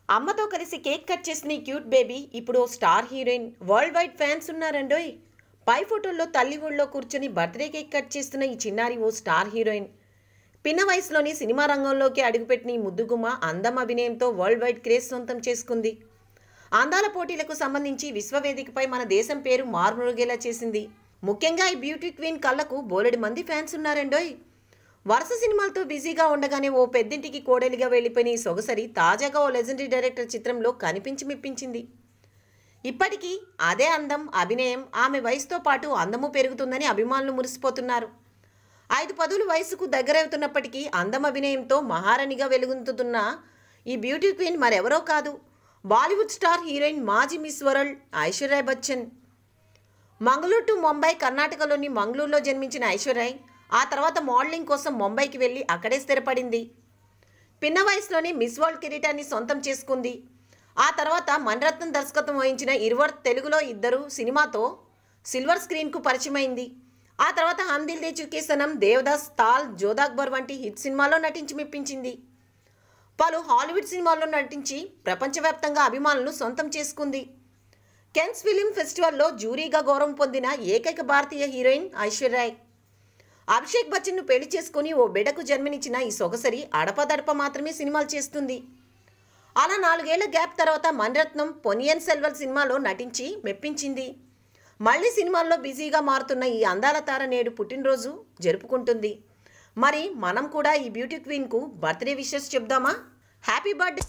అమ్మతో కలిసి cake cut చేసిన ఈ క్యూట్ బేబీ ఇప్పుడు ఓ star heroine. World wide fans ఉన్నారండోయ్. పై ఫోటోల్లో తల్లి ఒళ్ళో కూర్చొని బర్త్డే కేక్ కట్ చేస్తున్న ఈ చిన్నారి ఓ స్టార్ హీరోయిన్. పిన్న వయసులోని సినిమా రంగంలోకి అడుగుపెట్టిన ఈ ముద్దుగుమ్మ అందం అభినయంతో వరల్డ్ వైడ్ క్రేజ్ సొంతం చేసుకుంది. అందాల పోటీలకు సంబంధించి విశ్వవేదికపై మన దేశం పేరు మారుమోగేలా చేసింది. ముఖ్యంగా ఈ బ్యూటీ క్వీన్ కళ్ళకు బోలెడు మంది ఫ్యాన్స్ ఉన్నారండోయ్. వరుస సినిమాలతో బిజీగా ఉండగానే ఓ పెద్దింటికి కోడలిగా వెళ్ళిపోయిన ఈ సొగసరి తాజాగా ఓ లెజెండరీ డైరెక్టర్ చిత్రంలో కనిపించి మెప్పించింది. ఇప్పటికీ అదే అందం, అభినయం, ఆమె వయసుతో పాటు అందము పెరుగుతుందని అభిమానులు మురిసిపోతున్నారు. 5 పదుల వయసుకు దగ్గరవుతున్నప్పటికీ అందం అభినయంతో మహారాణిగా వెలుగొందుతున్న ఈ బ్యూటీ క్వీన్ మరెవరో కాదు, బాలీవుడ్ స్టార్ హీరోయిన్, మాజీ miss world Aishwarya Bachchan. Mangaluru to Mumbai, కర్ణాటకలోని మంగళూరులో జన్మించిన ఐశ్వర్య ఆ తర్వాత మోడలింగ్ కోసం ముంబైకి వెళ్ళి అక్కడే స్థిరపడింది. పిన్న వయసులోనే మిస్ వరల్డ్ కిరీటాన్ని సొంతం చేసుకుంది. ఆ తర్వాత మణిరత్నం దర్శకత్వం వహించిన ఇరువర్ తెలుగులో ఇద్దరు సినిమాతో సిల్వర్ స్క్రీన్కు పరిచయమైంది. ఆ తర్వాత హమ్ దిల్ దే చుకే సనమ్, దేవదాస్, తాల్, జోధా అక్బర్ వంటి హిట్ సినిమాల్లో నటించి మెప్పించింది. పలు హాలీవుడ్ సినిమాల్లో నటించి ప్రపంచవ్యాప్తంగా అభిమానులను సొంతం చేసుకుంది. కెన్స్ ఫిలిం ఫెస్టివల్లో జ్యూరీగా గౌరవం పొందిన ఏకైక భారతీయ హీరోయిన్ ఐశ్వర్య. అభిషేక్ బచ్చన్ను పెళ్లి చేసుకుని ఓ బిడ్డకు జన్మనిచ్చిన ఈ సొగసరి అడపదడప మాత్రమే సినిమాలు చేస్తుంది. అలా 4 ఏళ్ల గ్యాప్ తర్వాత మణిరత్నం పొనియన్ సెల్వన్ సినిమాలో నటించి మెప్పించింది. మళ్ళీ సినిమాల్లో బిజీగా మారుతున్న ఈ అందాల తార నేడు పుట్టినరోజు జరుపుకుంటుంది. మరి మనం కూడా ఈ బ్యూటీ క్వీన్కు బర్త్డే విషెస్ చెప్దామా? Happy birthday.